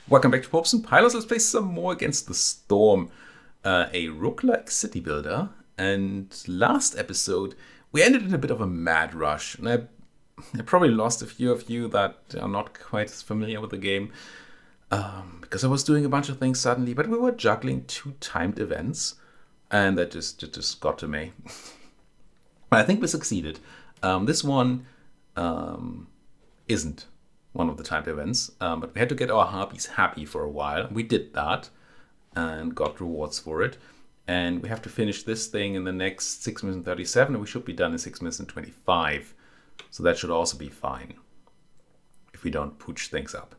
Welcome back to Popes and Pilots. Let's play some more Against the Storm, a roguelike city builder. And last episode, we ended in a bit of a mad rush. And I probably lost a few of you that are not quite as familiar with the game because I was doing a bunch of things suddenly, but we were juggling two timed events, and that just got to me. But I think we succeeded. This one isn't one of the timed events, but we had to get our harpies happy for a while. We did that and got rewards for it. And we have to finish this thing in the next 6 minutes and 37, and we should be done in 6 minutes and 25. So that should also be fine if we don't pooch things up.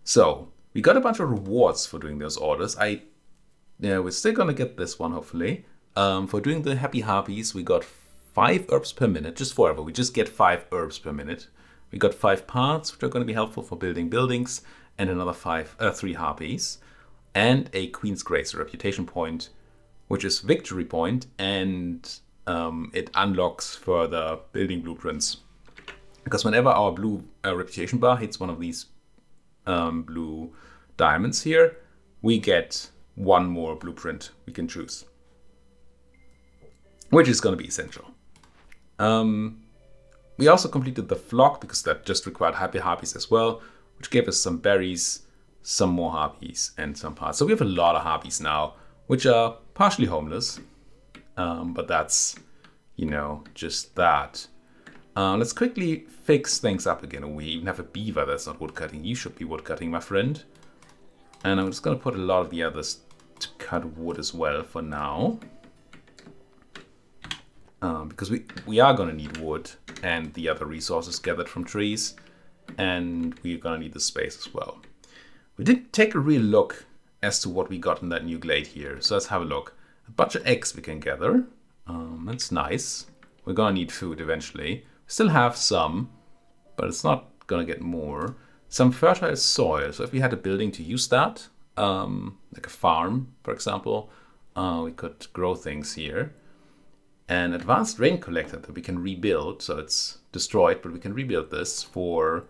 So we got a bunch of rewards for doing those orders. We're still gonna get this one hopefully. For doing the happy harpies, we got 5 herbs per minute, just forever. We just get 5 herbs per minute. We got 5 parts, which are going to be helpful for building buildings, and another 3 harpies, and a Queen's Grace, a reputation point, which is victory point, and it unlocks further building blueprints. Because whenever our blue reputation bar hits one of these blue diamonds here, we get one more blueprint we can choose, which is going to be essential. We also completed the flock because that just required happy harpies as well, which gave us some berries, some more harpies, and some parts. So we have a lot of harpies now, which are partially homeless, but that's, just that. Let's quickly fix things up again. We even have a beaver that's not woodcutting. You should be woodcutting, my friend. And I'm just going to put a lot of the others to cut wood as well for now. Because we are going to need wood and the other resources gathered from trees, and we're going to need the space as well. We did take a real look as to what we got in that new glade here, so let's have a look. A bunch of eggs we can gather. That's nice. We're going to need food eventually. We still have some, but it's not going to get more. Some fertile soil, so if we had a building to use that, like a farm, for example, we could grow things here. An advanced rain collector that we can rebuild, so it's destroyed, but we can rebuild this for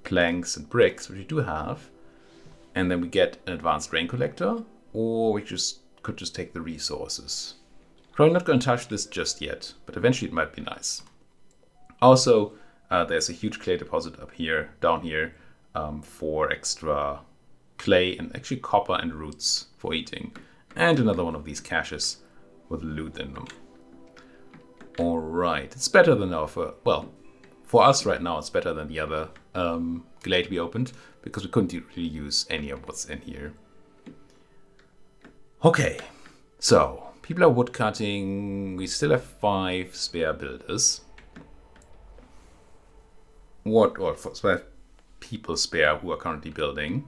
planks and bricks, which we do have. And then we get an advanced rain collector, or we could just take the resources. Probably not going to touch this just yet, but eventually it might be nice. Also, there's a huge clay deposit down here, for extra clay and actually copper and roots for eating. And another one of these caches with loot in them. Alright, it's better than for us right now, it's better than the other glade we opened, because we couldn't really use any of what's in here. Okay, so people are woodcutting. We still have 5 spare builders. 5 people spare who are currently building.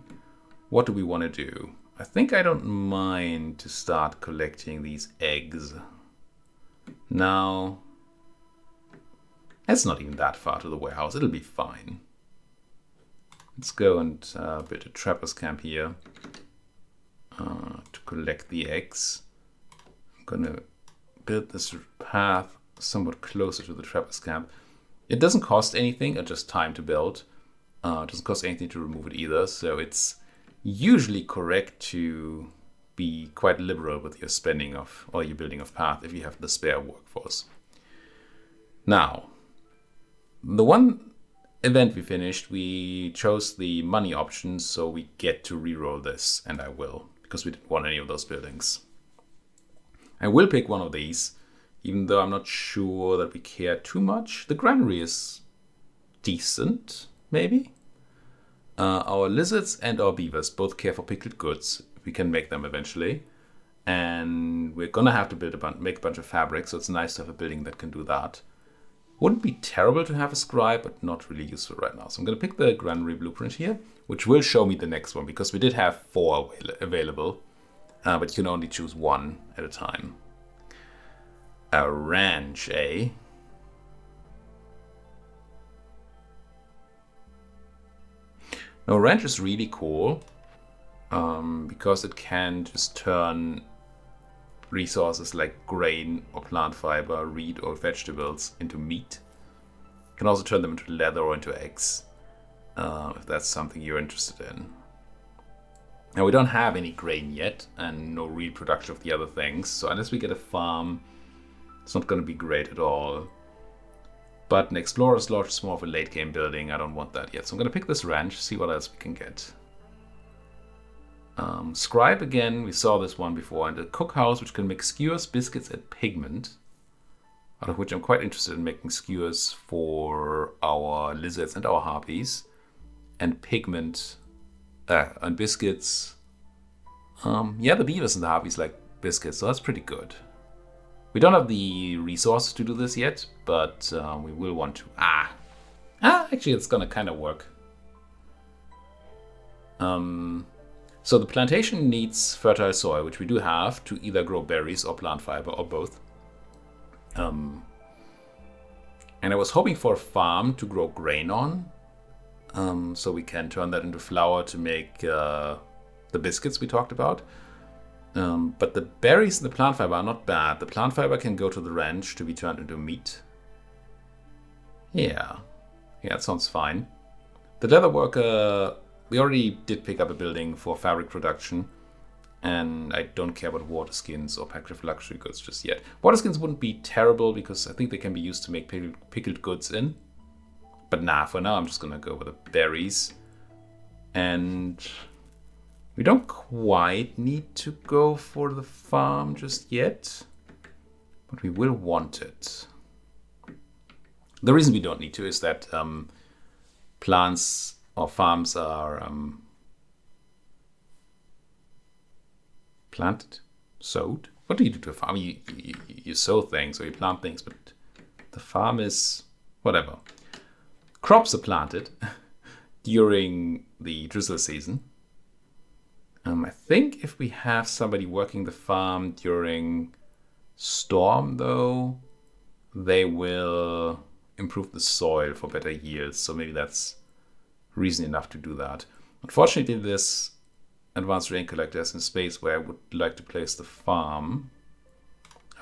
What do we want to do? I think I don't mind to start collecting these eggs. Now, it's not even that far to the warehouse. It'll be fine. Let's go and build a trapper's camp here to collect the eggs. I'm gonna build this path somewhat closer to the trapper's camp. It doesn't cost anything, or just time to build. It doesn't cost anything to remove it either, so it's usually correct to be quite liberal with your spending or your building of path if you have the spare workforce. Now, the one event we finished, we chose the money option, so we get to reroll this, and I will, because we didn't want any of those buildings. I will pick one of these, even though I'm not sure that we care too much. The granary is decent, maybe. Our lizards and our beavers both care for pickled goods. We can make them eventually. And we're going to have to make a bunch of fabric, so it's nice to have a building that can do that. Wouldn't be terrible to have a scribe, but not really useful right now. So I'm going to pick the granary blueprint here, which will show me the next one, because we did have 4 available, but you can only choose 1 at a time. A ranch, eh? Now, ranch is really cool, because it can just turn resources like grain or plant fiber, reed or vegetables into meat. You can also turn them into leather or into eggs, if that's something you're interested in. Now we don't have any grain yet and no real production of the other things. So unless we get a farm, it's not going to be great at all. But an Explorer's Lodge is more of a late game building. I don't want that yet. So I'm going to pick this ranch, see what else we can get. Scribe again, we saw this one before. And a cookhouse which can make skewers, biscuits, and pigment. Out of which I'm quite interested in making skewers for our lizards and our harpies. And pigment and biscuits. Yeah, the beavers and the harpies like biscuits, so that's pretty good. We don't have the resources to do this yet, but we will want to. Actually, it's gonna kind of work. So the plantation needs fertile soil, which we do have, to either grow berries or plant fiber or both. And I was hoping for a farm to grow grain on, so we can turn that into flour to make the biscuits we talked about. But the berries and the plant fiber are not bad. The plant fiber can go to the ranch to be turned into meat. Yeah, that sounds fine. The leather worker, we already did pick up a building for fabric production. And I don't care about water skins or packed with luxury goods just yet. Water skins wouldn't be terrible because I think they can be used to make pickled goods in. But for now I'm just going to go with the berries. And we don't quite need to go for the farm just yet. But we will want it. The reason we don't need to is that plants or farms are planted, sowed. What do you do to a farm? You sow things or you plant things, but the farm is whatever. Crops are planted during the drizzle season. I think if we have somebody working the farm during storm, though, they will improve the soil for better yields. So maybe that's reason enough to do that. Unfortunately, this advanced rain collector is in space where I would like to place the farm,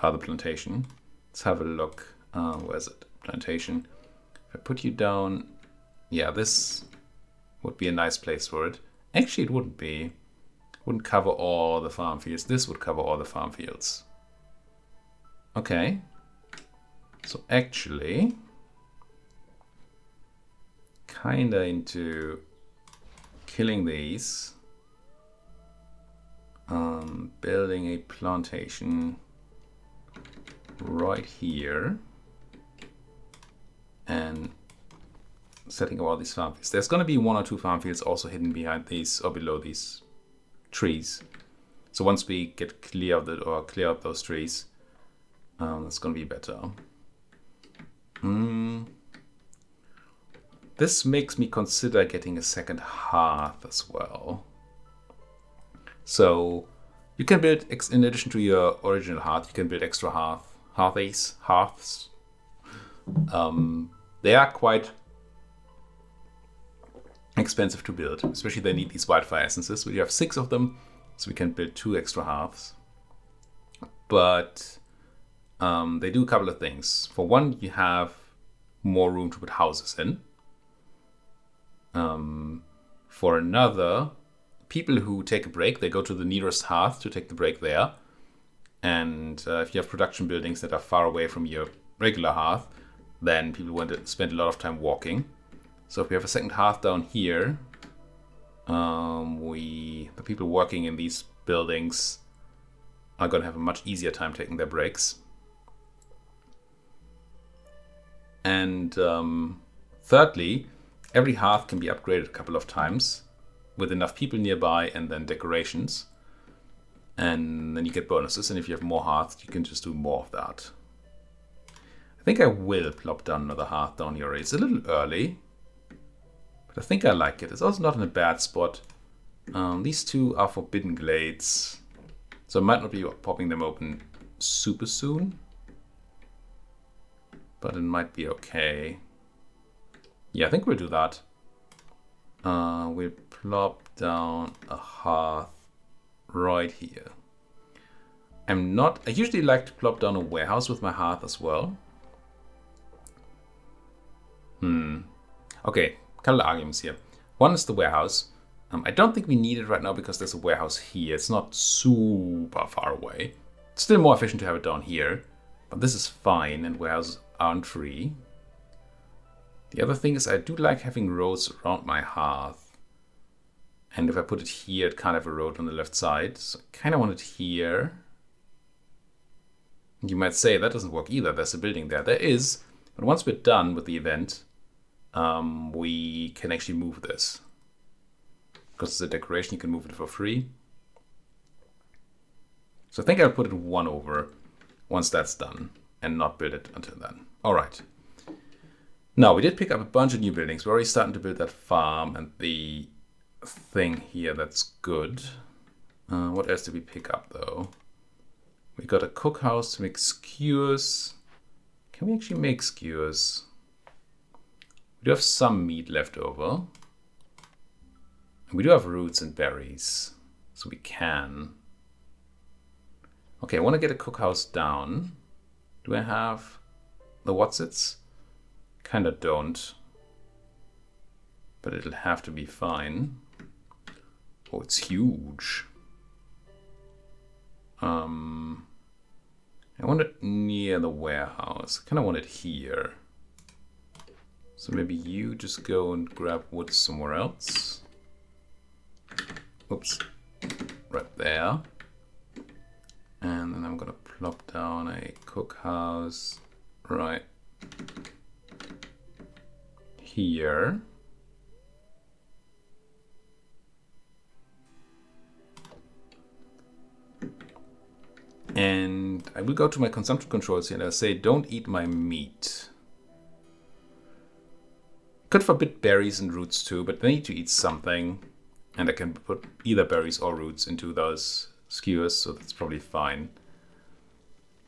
the plantation. Let's have a look. Where is it? Plantation. If I put you down, yeah, this would be a nice place for it. Actually, it wouldn't be. It wouldn't cover all the farm fields. This would cover all the farm fields. Okay. So actually, kinda into killing these. Building a plantation right here and setting up all these farm fields. There's going to be 1 or 2 farm fields also hidden behind these or below these trees. So once we get clear of those trees, that's going to be better. This makes me consider getting a second hearth as well. So you can build, in addition to your original hearth, you can build extra hearths. They are quite expensive to build, especially they need these wildfire essences. We have 6 of them, so we can build 2 extra hearths. But they do a couple of things. For one, you have more room to put houses in. For another, people who take a break, they go to the nearest hearth to take the break there. And if you have production buildings that are far away from your regular hearth, then people want to spend a lot of time walking. So if we have a second hearth down here, the people working in these buildings are going to have a much easier time taking their breaks. And thirdly, every hearth can be upgraded a couple of times with enough people nearby and then decorations. And then you get bonuses. And if you have more hearths, you can just do more of that. I think I will plop down another hearth down here. It's a little early, but I think I like it. It's also not in a bad spot. These 2 are forbidden glades, so I might not be popping them open super soon, but it might be okay. Yeah, I think we'll do that. We'll plop down a hearth right here. I usually like to plop down a warehouse with my hearth as well. Okay, couple of arguments here. One is the warehouse. I don't think we need it right now because there's a warehouse here. It's not super far away. It's still more efficient to have it down here, but this is fine and warehouses aren't free. The other thing is I do like having roads around my hearth. And if I put it here, it can't have a road on the left side. So I kind of want it here. You might say that doesn't work either. There's a building there. There is, but once we're done with the event, we can actually move this. Because it's a decoration, you can move it for free. So I think I'll put it 1 over once that's done and not build it until then. All right. Now, we did pick up a bunch of new buildings. We're already starting to build that farm and the thing here. That's good. What else did we pick up, though? We got a cookhouse to make skewers. Can we actually make skewers? We do have some meat left over. And we do have roots and berries, so we can. Okay, I want to get a cookhouse down. Do I have the whatsits? Kinda don't. But it'll have to be fine. Oh, it's huge. I want it near the warehouse. I kinda want it here. So maybe you just go and grab wood somewhere else. Oops. Right there. And then I'm gonna plop down a cookhouse right here. And I will go to my consumption controls here and I'll say, don't eat my meat. Could forbid berries and roots too, but they need to eat something. And I can put either berries or roots into those skewers, so that's probably fine.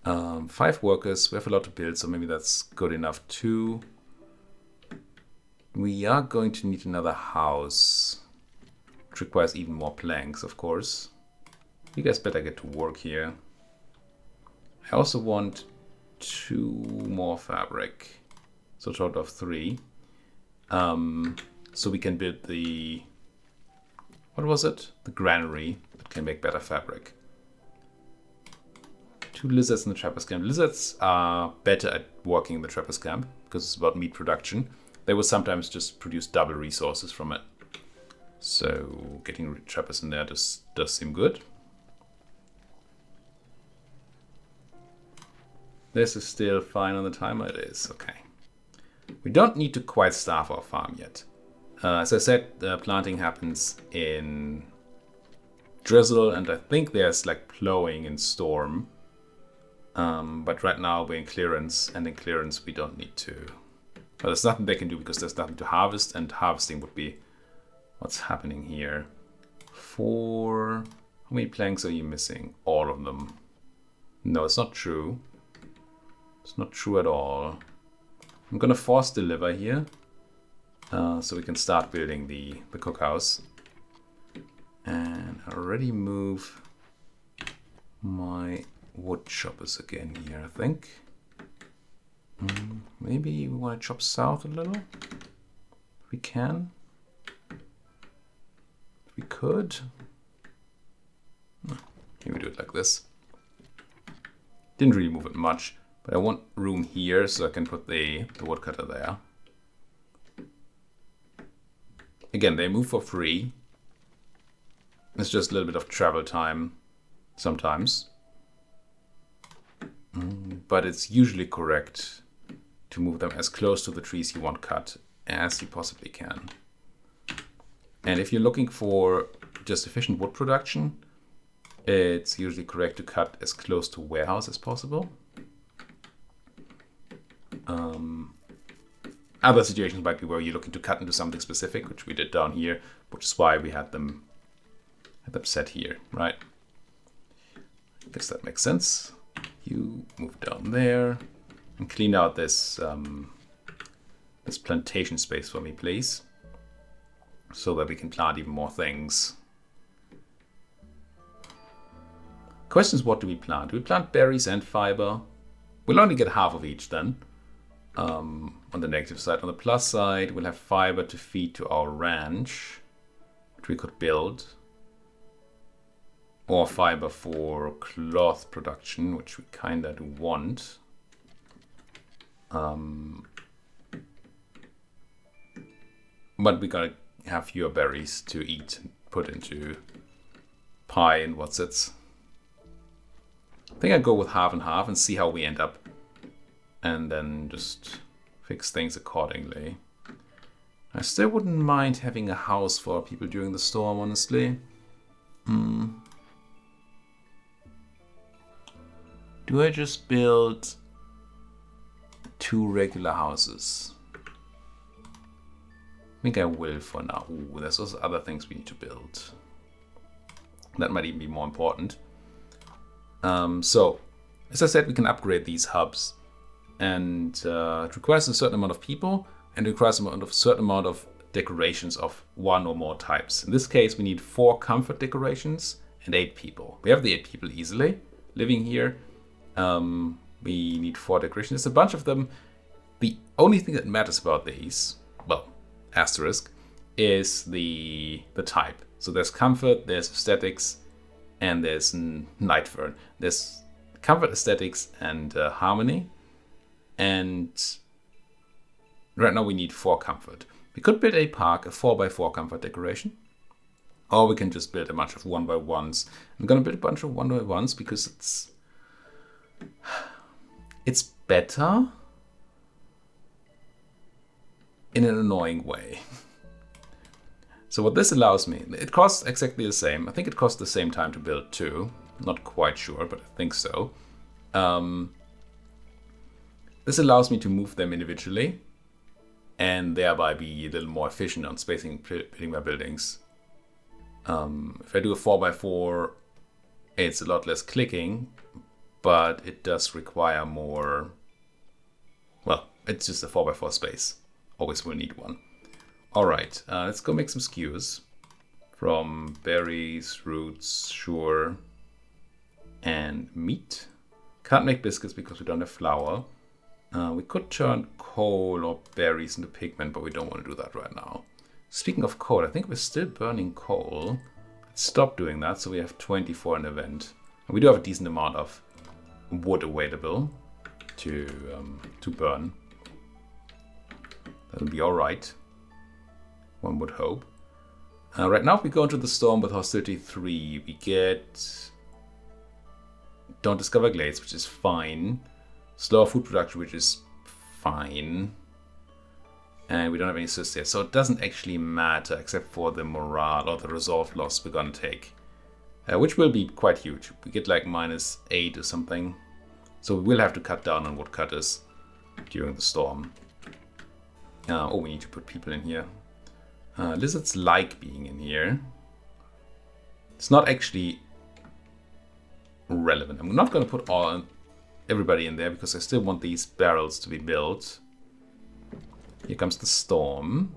5 workers, we have a lot to build, so maybe that's good enough too. We are going to need another house, which requires even more planks, of course. You guys better get to work here. I also want 2 more fabric, so a total of 3. So we can build the, what was it? The granary that can make better fabric. 2 lizards in the trapper's camp. Lizards are better at working in the trapper's camp because it's about meat production. They will sometimes just produce double resources from it. So getting trappers in there does seem good. This is still fine on the timer. It is, okay. We don't need to quite staff our farm yet. As I said, the planting happens in drizzle, and I think there's like plowing in storm. But right now we're in clearance, and in clearance we don't need to. Well, there's nothing they can do because there's nothing to harvest, and harvesting would be what's happening here. 4. How many planks are you missing? All of them. No, it's not true. It's not true at all. I'm gonna force deliver here, so we can start building the cookhouse. And I already move my wood choppers again here, I think. Maybe we want to chop south a little. If we can. If we could. Maybe we do it like this. Didn't really move it much. But I want room here so I can put the woodcutter there. Again, they move for free. It's just a little bit of travel time sometimes. But it's usually correct to move them as close to the trees you want cut as you possibly can. And if you're looking for just efficient wood production, it's usually correct to cut as close to warehouse as possible. Other situations might be where you're looking to cut into something specific, which we did down here, which is why we had them set here, right? I guess that makes sense. You move down there and clean out this this plantation space for me, please, so that we can plant even more things. Question is, what do we plant? Do we plant berries and fiber? We'll only get half of each then. On the negative side. On the plus side, we'll have fiber to feed to our ranch, which we could build. Or fiber for cloth production, which we kind of do want. But we gotta have fewer berries to eat and put into pie and what's it. I think I'd go with half and half and see how we end up. And then just fix things accordingly. I still wouldn't mind having a house for people during the storm, honestly. Do I just build 2 regular houses? I think I will for now. Ooh, there's also other things we need to build. That might even be more important. So, as I said, we can upgrade these hubs. And it requires a certain amount of people. And it requires a certain amount of decorations of 1 or more types. In this case, we need 4 comfort decorations and 8 people. We have the 8 people easily living here. We need 4 decorations. There's a bunch of them. The only thing that matters about these, well, asterisk, is the type. So there's comfort, there's aesthetics, and there's Nightfern. There's comfort, aesthetics, and harmony. And right now we need 4 comfort. We could build a park, a 4x4 comfort decoration. Or we can just build a bunch of 1x1s. I'm gonna build a bunch of 1x1s because it's better in an annoying way. So what this allows me, it costs exactly the same. I think it costs the same time to build too. Not quite sure, but I think so. This allows me to move them individually and thereby be a little more efficient on building my buildings. If I do a 4x4, it's a lot less clicking, but it does require more. Well, it's just a 4x4 space. Always will need one. All right, let's go make some skews from berries, roots, sure, and meat. Can't make biscuits because we don't have flour. We could turn coal or berries into pigment, but we don't want to do that right now. Speaking of coal, I think we're still burning coal. Let's stop doing that so we have 20 for an event. And we do have a decent amount of wood available to burn. That'll be all right. One would hope. Right now, if we go into the storm with hostility 3, we get don't discover glades, which is fine. Slower food production, which is fine. And we don't have any assists here, so it doesn't actually matter except for the morale or the resolve loss we're gonna take. Which will be quite huge. We get like -8 or something. So we will have to cut down on woodcutters during the storm. Oh, we need to put people in here. Lizards like being in here. It's not actually relevant. I'm not going to put everybody in there because I still want these barrels to be built. Here comes the storm.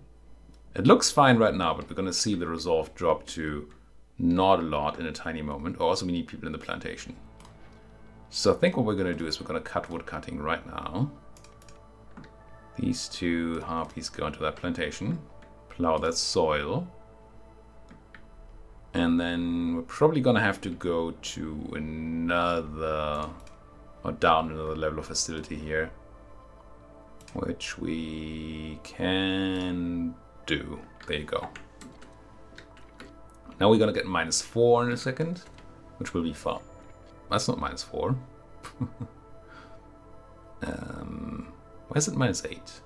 It looks fine right now, but we're going to see the resolve drop to not a lot in a tiny moment. Also, we need people in the plantation. So I think what we're going to do is we're going to cut wood cutting right now. These 2 harpies go into that plantation. Plow that soil. And then we're probably going to have to go to another, or down another level of hostility here. Which we can do. There you go. Now we're going to get -4 in a second, which will be fun. That's not -4. Why is it -8?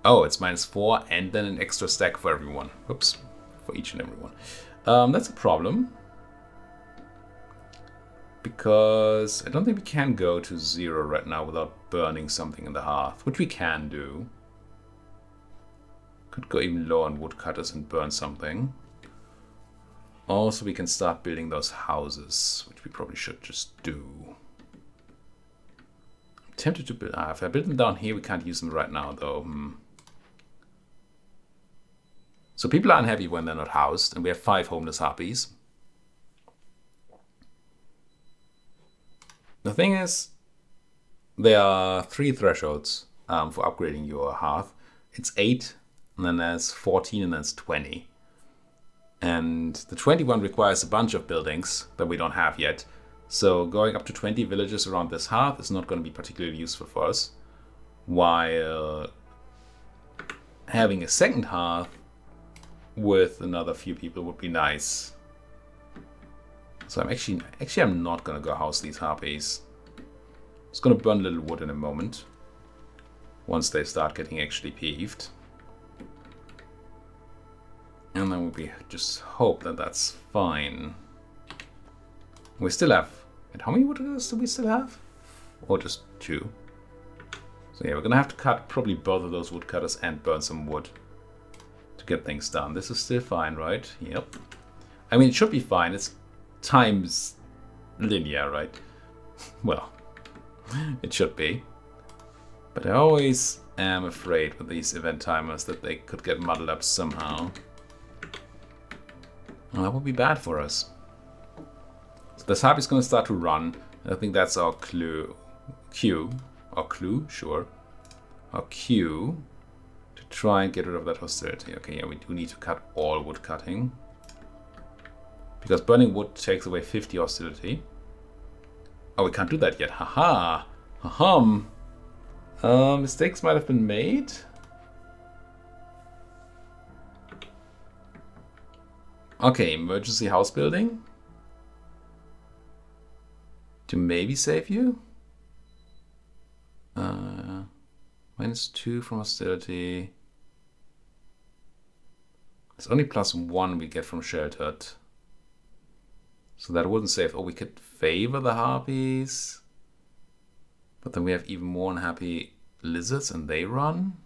Oh, it's -4 and then an extra stack for everyone. Oops, for each and every one. That's a problem. Because I don't think we can go to 0 right now without burning something in the hearth, which we can do. Could go even lower on woodcutters and burn something. Also, we can start building those houses, which we probably should just do. I'm tempted to build. If I build them down here, we can't use them right now, though. So people are unhappy when they're not housed, and we have 5 homeless harpies. The thing is, there are 3 thresholds for upgrading your hearth. It's 8, and then there's 14, and then there's 20. And the 21 requires a bunch of buildings that we don't have yet. So going up to 20 villages around this hearth is not going to be particularly useful for us. While having a second hearth with another few people would be nice. So I'm not going to go house these harpies. Just going to burn a little wood in a moment. Once they start getting actually peeved. And then we just hope that that's fine. We still have... And how many woodcutters do we still have? Or just 2? So yeah, we're gonna have to cut probably both of those woodcutters and burn some wood to get things done. This is still fine, right? Yep. I mean, it should be fine. It's times linear, right? Well, it should be. But I always am afraid with these event timers that they could get muddled up somehow. Well, that would be bad for us. So this harpy is going to start to run. I think that's our cue. Our clue, sure. Our cue to try and get rid of that hostility. Okay, yeah, we do need to cut all wood cutting. Because burning wood takes away 50 hostility. Oh, we can't do that yet. Haha. Hum. Mistakes might have been made. Okay, emergency house building. To maybe save you. -2 from hostility. It's only +1 we get from sheltered. So that wouldn't save. Oh, we could favor the harpies. But then we have even more unhappy lizards and they run.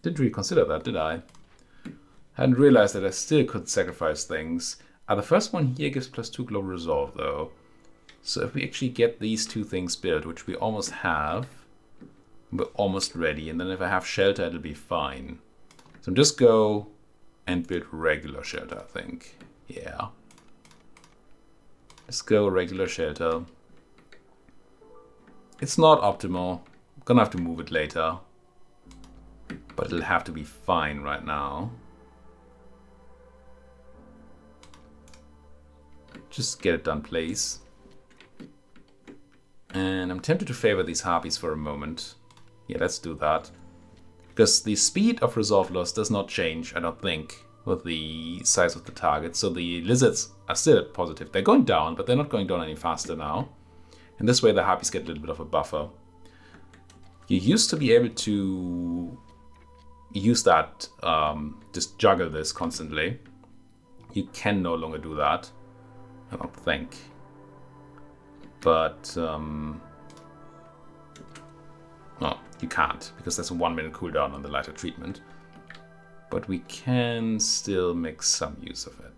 Didn't really consider that, did I? Hadn't realized that I still could sacrifice things. The first one here gives +2 global resolve though. So if we actually get these 2 things built, which we almost have, we're almost ready. And then if I have shelter, it'll be fine. So just go and build regular shelter, I think. Yeah. Let's go regular shelter. It's not optimal. I'm gonna have to move it later. But it'll have to be fine right now. Just get it done, please. And I'm tempted to favor these harpies for a moment. Yeah, let's do that. Because the speed of resolve loss does not change, I don't think, with the size of the target. So the lizards are still positive. They're going down, but they're not going down any faster now. And this way the harpies get a little bit of a buffer. You used to be able to use that, just juggle this constantly. You can no longer do that, I don't think. But, well, you can't, because there's a 1-minute cooldown on the lighter treatment. But we can still make some use of it.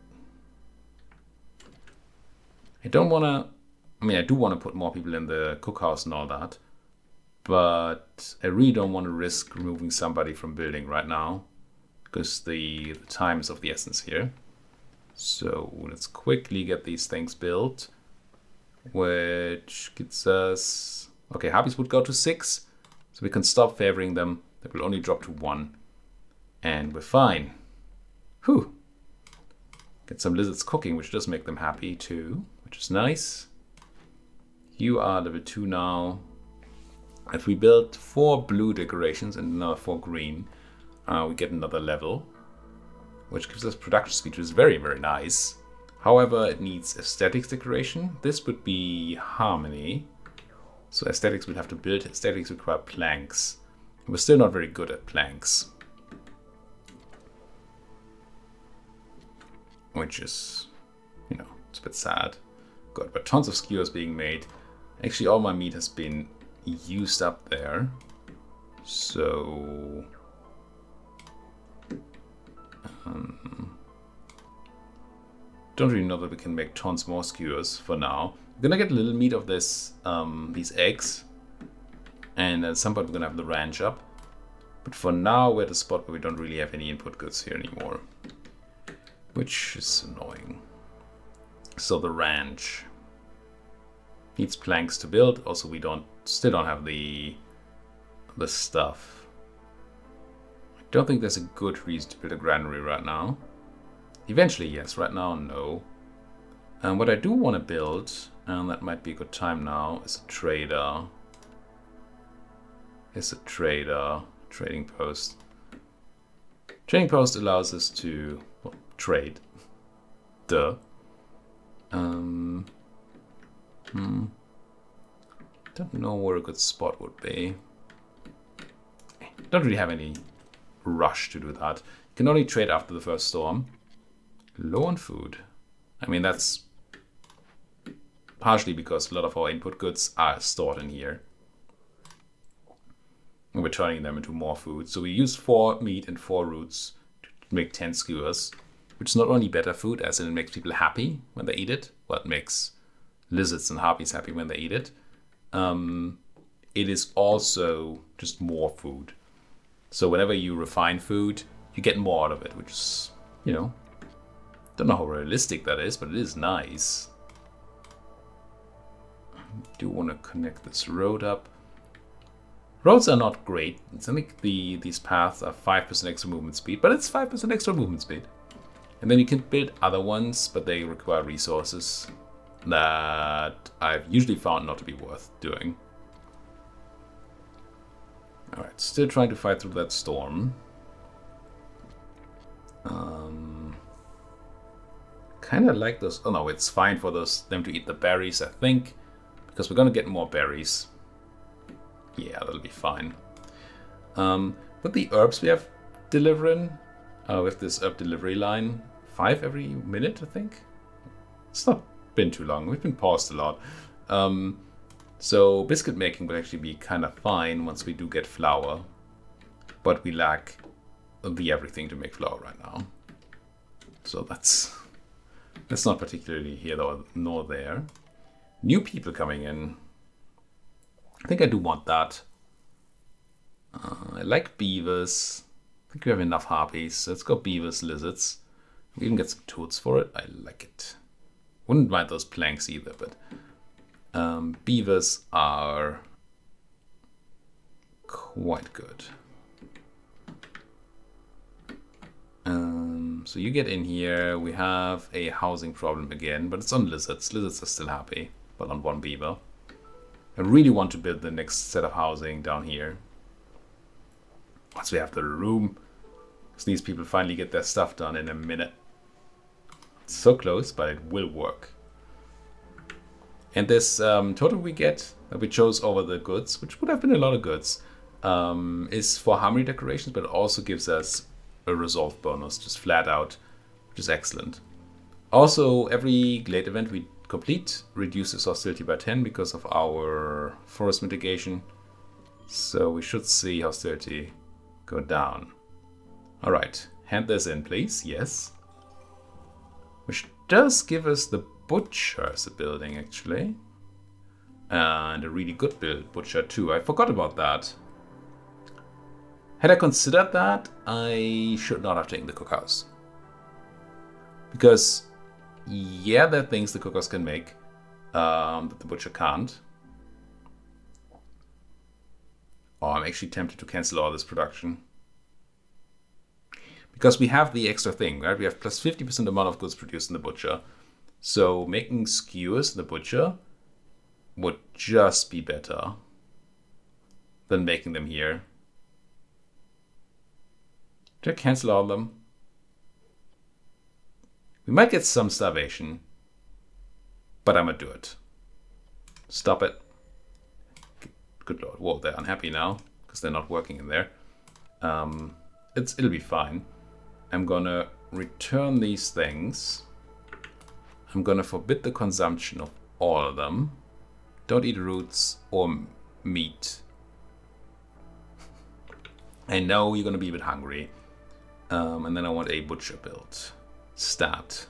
I don't want to... I mean, I do want to put more people in the cookhouse and all that. But I really don't want to risk removing somebody from building right now. Because the time is of the essence here. So let's quickly get these things built. Which gets us... Okay, harpies would go to 6. So we can stop favoring them. They will only drop to 1. And we're fine. Whew. Get some lizards cooking, which does make them happy too. Which is nice. You are level 2 now. If we build 4 blue decorations and another 4 green, we get another level. Which gives us production speed, which is very, very nice. However, it needs aesthetics decoration. This would be harmony. So aesthetics would have to build. Aesthetics require planks. We're still not very good at planks. Which is, you know, it's a bit sad. Good, but tons of skewers being made. Actually, all my meat has been used up there. So... don't really know that we can make tons more skewers for now. We're gonna get a little meat of this, these eggs. And at some point we're gonna have the ranch up. But for now we're at a spot where we don't really have any input goods here anymore. Which is annoying. So the ranch needs planks to build. Also we still don't have the the stuff. I don't think there's a good reason to build a granary right now. Eventually, yes. Right now, no. And what I do want to build, and that might be a good time now, is a trader. Trading post. Trading post allows us to trade. Duh. Don't know where a good spot would be. Don't really have any rush to do that. You can only trade after the first storm. Low on food. I mean, that's partially because a lot of our input goods are stored in here. And we're turning them into more food. So we use 4 meat and 4 roots to make 10 skewers, which is not only better food, as in it makes people happy when they eat it. Well, it makes lizards and harpies happy when they eat it. It is also just more food. So whenever you refine food, you get more out of it, which is, you know, don't know how realistic that is, but it is nice. I do want to connect this road up. Roads are not great. I think these paths are 5% extra movement speed, but it's 5% extra movement speed. And then you can build other ones, but they require resources that I've usually found not to be worth doing. Alright, still trying to fight through that storm. Kind of like those. Oh no, it's fine for them to eat the berries, I think, because we're gonna get more berries. Yeah, that'll be fine. With the herbs we have delivering, with this herb delivery line, 5 every minute, I think. It's not been too long. We've been paused a lot. So biscuit making will actually be kind of fine once we do get flour, but we lack the everything to make flour right now. So that's not particularly here nor there. New people coming in. I think I do want that. I like beavers. I think we have enough harpies. Let's go beavers, lizards. We even get some tools for it. I like it. Wouldn't mind those planks either, but beavers are quite good. So you get in here. We have a housing problem again, but it's on lizards. Lizards are still happy, but on 1 beaver. I really want to build the next set of housing down here. Once we have the room, because these people finally get their stuff done in a minute. It's so close, but it will work. And this total we get that we chose over the goods, which would have been a lot of goods, is for harmony decorations, but it also gives us a resolve bonus, just flat out, which is excellent. Also, every glade event we complete reduces hostility by 10 because of our forest mitigation. So we should see hostility go down. Alright, hand this in, please. Yes. Which does give us the butcher as a building, actually. And a really good butcher, too. I forgot about that. Had I considered that, I should not have taken the cookhouse. Because yeah, there are things the cookhouse can make that the butcher can't. Oh, I'm actually tempted to cancel all this production. Because we have the extra thing, right? We have plus 50% amount of goods produced in the butcher. So making skewers in the butcher would just be better than making them here. Did I cancel all of them? We might get some starvation, but I'm gonna do it. Stop it. Good lord. Whoa, they're unhappy now because they're not working in there. It'll be fine. I'm gonna return these things. I'm gonna forbid the consumption of all of them. Don't eat roots or meat. I know you're gonna be a bit hungry. And then I want a butcher build. Stat,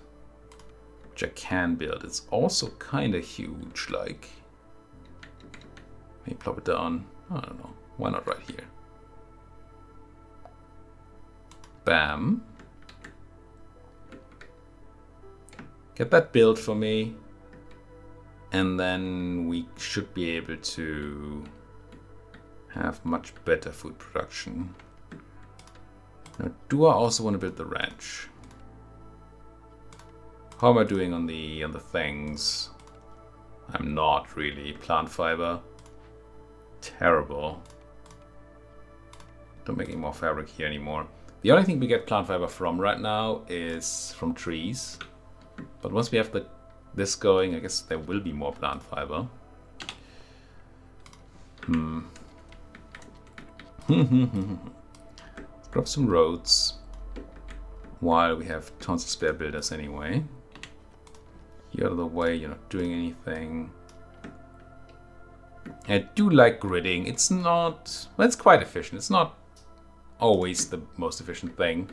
which I can build. It's also kind of huge, like, maybe plop it down. I don't know, why not right here? Bam. Get that built for me, and then we should be able to have much better food production. Now, do I also want to build the ranch? How am I doing on the things? I'm not really. Plant fiber. Terrible. Don't make any more fabric here anymore. The only thing we get plant fiber from right now is from trees. But once we have this going, I guess there will be more plant fiber. Grab some roads while we have tons of spare builders anyway. You're out of the way, you're not doing anything. I do like gridding. It's not, well, it's quite efficient. It's not always the most efficient thing,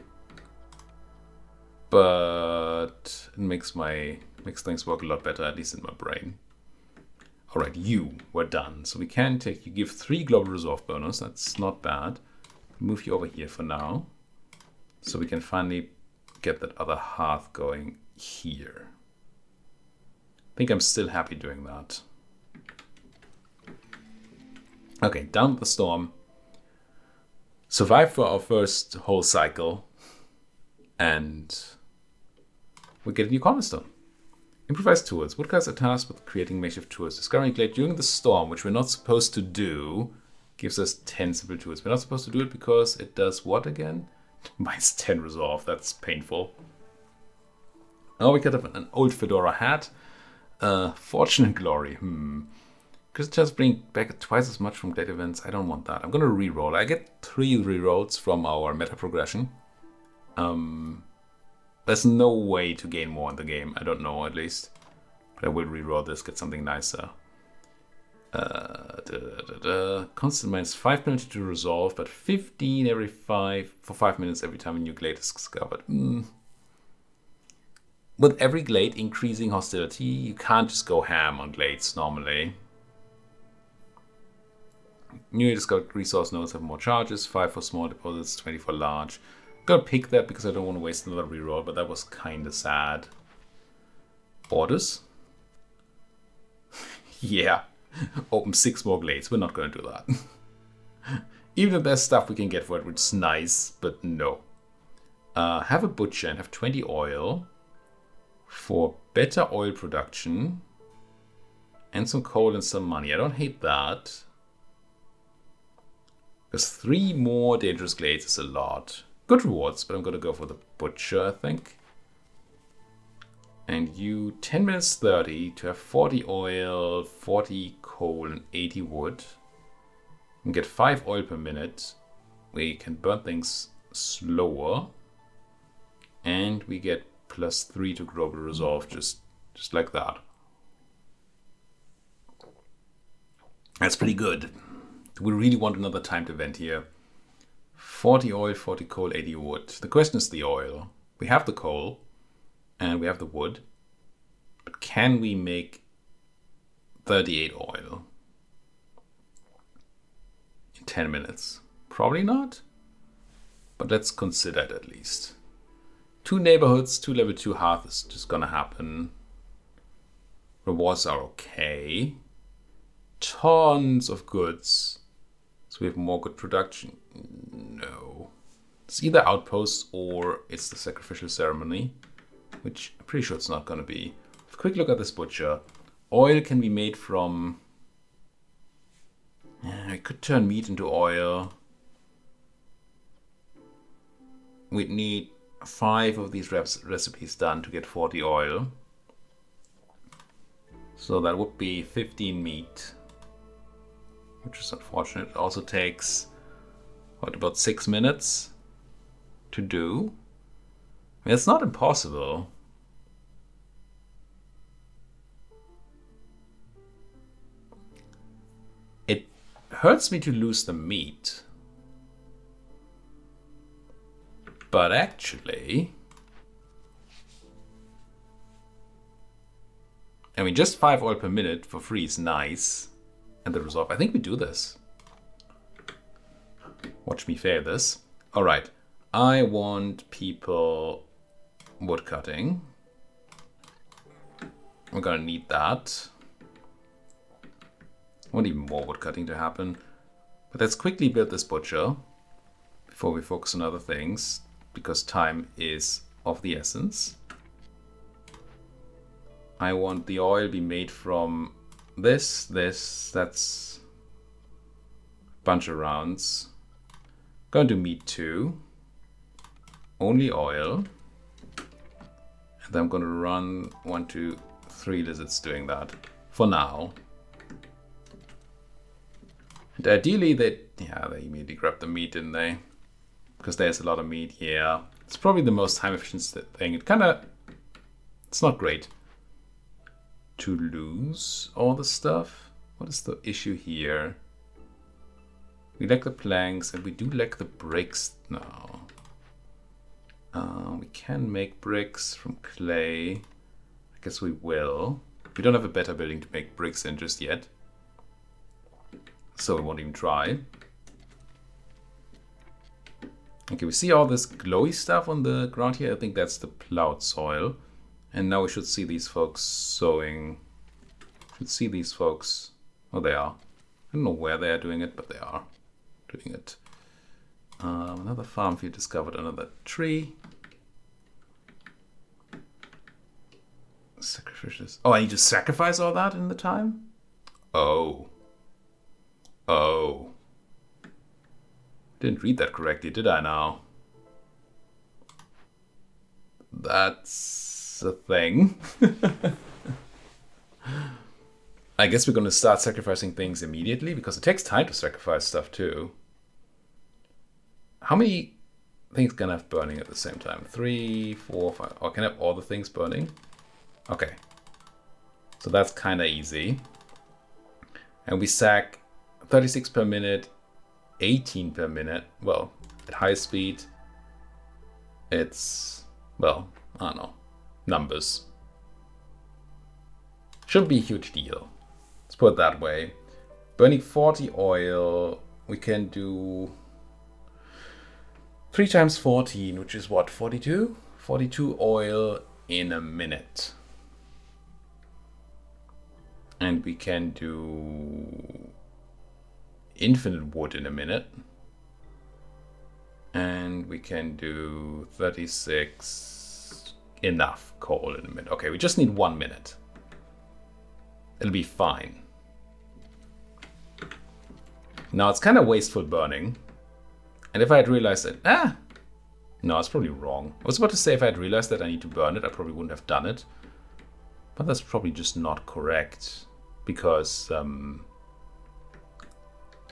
but it makes things work a lot better, at least in my brain. All right, we're done. So we can take, you give 3 global resolve bonus. That's not bad. Move you over here for now, so we can finally get that other hearth going here. I think I'm still happy doing that. Okay, down with the storm. Survive for our first whole cycle, and we get a new cornerstone. Improvised tools. Woodcutters are tasked with creating makeshift tools. Discovering glade during the storm, which we're not supposed to do, gives us 10 simple tools. We're not supposed to do it because it does what again? Minus 10 resolve. That's painful. Oh, we got an old fedora hat. Fortune and glory. Because it just bring back twice as much from glade events. I don't want that. I'm going to reroll. I get 3 rerolls from our meta progression. There's no way to gain more in the game. I don't know, at least. But I will reroll this, get something nicer. Constant minus 5 penalty to resolve, but 15 for 5 minutes every time a new glade is discovered. With every glade increasing hostility, you can't just go ham on glades normally. Newly discovered resource nodes have more charges, 5 for small deposits, 20 for large. I'm gonna pick that because I don't want to waste another reroll, but that was kinda sad. Orders? Yeah. Open 6 more glades. We're not gonna do that. Even if there's stuff we can get for it, which is nice, but no. Have a butcher and have 20 oil for better oil production and some coal and some money. I don't hate that. Because 3 more dangerous glades is a lot. Good rewards, but I'm going to go for the butcher, I think. And you 10 minutes 30 to have 40 oil, 40 coal, and 80 wood. You can get 5 oil per minute. We can burn things slower. And we get +3 to global resolve, just like that. That's pretty good. We really want another timed event here. 40 oil, 40 coal, 80 wood. The question is the oil. We have the coal and we have the wood. But can we make 38 oil in 10 minutes? Probably not. But let's consider it at least. 2 neighborhoods, 2 level 2 hearth is just gonna happen. Rewards are okay. Tons of goods. So we have more good production. No. It's either outposts or it's the sacrificial ceremony, which I'm pretty sure it's not going to be. Have a quick look at this butcher. Oil can be made from... I could turn meat into oil. We'd need 5 of these recipes done to get 40 oil. So that would be 15 meat. Which is unfortunate. It also takes, what, about 6 minutes to do? I mean, it's not impossible. It hurts me to lose the meat. But actually... I mean, just 5 oil per minute for free is nice. And the resolve. I think we do this. Watch me fail this. All right. I want people woodcutting. We're going to need that. I want even more woodcutting to happen. But let's quickly build this butcher before we focus on other things, because time is of the essence. I want the oil be made from this, that's a bunch of rounds. Going to meat too. Only oil. And then I'm going to run 1, 2, 3 lizards doing that for now. And ideally they immediately grab the meat, didn't they? Because there's a lot of meat. Yeah, it's probably the most time efficient thing. It's not great to lose all the stuff. What is the issue here? We lack the planks and we do lack the bricks now. We can make bricks from clay. I guess we will. We don't have a better building to make bricks in just yet, so we won't even try. Okay, we see all this glowy stuff on the ground here. I think that's the plowed soil. And now we should see these folks sowing. Should see these folks. Oh, they are. I don't know where they are doing it, but they are doing it. Another farm field discovered, another tree. Sacrificious. Oh, I need to sacrifice all that in the time? Oh. Oh. Didn't read that correctly, did I now? That's a thing. I guess we're going to start sacrificing things immediately, because it takes time to sacrifice stuff too. How many things can I have burning at the same time? 3, 4, 5. Oh, can I have all the things burning? Okay. So that's kind of easy. And we sack 36 per minute, 18 per minute. Well, at high speed, it's, well, I don't know, numbers. Shouldn't be a huge deal. Let's put it that way. Burning 40 oil, we can do 3 times 14, which is what, 42? 42 oil in a minute. And we can do infinite wood in a minute. And we can do 36 enough coal in a minute. Okay, we just need 1 minute. It'll be fine. Now it's kind of wasteful burning. And if I had realized that, no, it's probably wrong. I was about to say if I had realized that I need to burn it, I probably wouldn't have done it. But that's probably just not correct. Because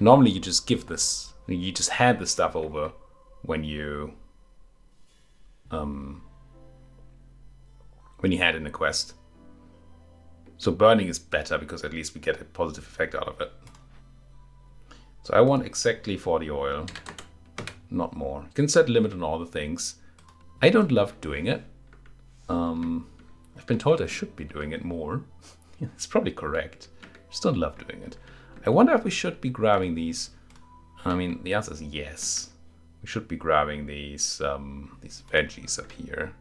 normally you just you just hand the stuff over when you hand in a quest. So burning is better because at least we get a positive effect out of it. So I want exactly 40 oil, not more. You can set a limit on all the things. I don't love doing it. I've been told I should be doing it more. It's probably correct. I just don't love doing it. I wonder if we should be grabbing these. I mean, the answer is yes. We should be grabbing these veggies up here.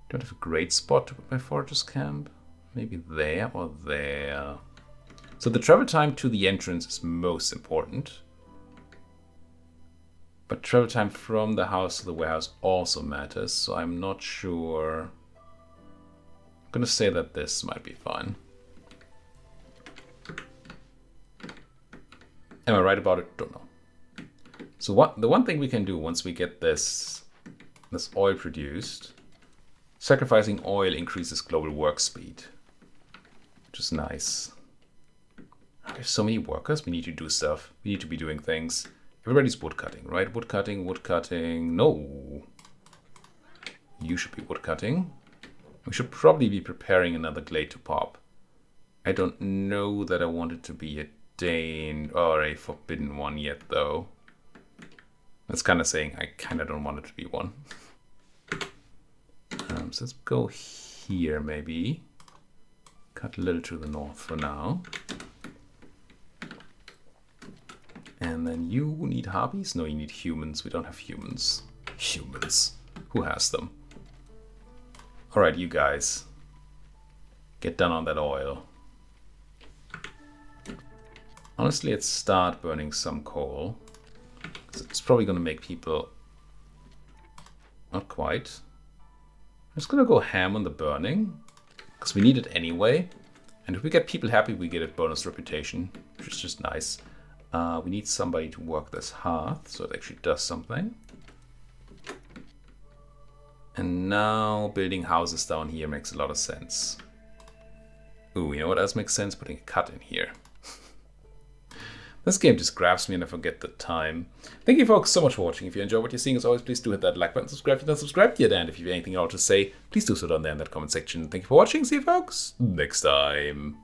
Don't have a great spot to put my fortress camp. Maybe there or there. So the travel time to the entrance is most important. But travel time from the house to the warehouse also matters. So I'm not sure. I'm going to say that this might be fine. Am I right about it? Don't know. So the one thing we can do once we get this oil produced, sacrificing oil increases global work speed, which is nice. There's so many workers. We need to do stuff. We need to be doing things. Everybody's woodcutting, right? Woodcutting. No. You should be woodcutting. We should probably be preparing another glade to pop. I don't know that I want it to be a Dane or a forbidden one yet, though. That's kind of saying I kind of don't want it to be one. So let's go here, maybe. Cut a little to the north for now. And then you need hobbies? No, you need humans. We don't have humans. Humans. Who has them? Alright, you guys. Get down on that oil. Honestly, let's start burning some coal. It's probably going to make people... Not quite. I'm just going to go ham on the burning, because we need it anyway. And if we get people happy, we get a bonus reputation, which is just nice. We need somebody to work this hearth, so it actually does something. And now building houses down here makes a lot of sense. Ooh, you know what else makes sense? Putting a cut in here. This game just grabs me and I forget the time. Thank you folks so much for watching. If you enjoy what you're seeing, as always, please do hit that like button, subscribe if you're not subscribed yet, and if you have anything else to say, please do so down there in that comment section. Thank you for watching. See you folks next time.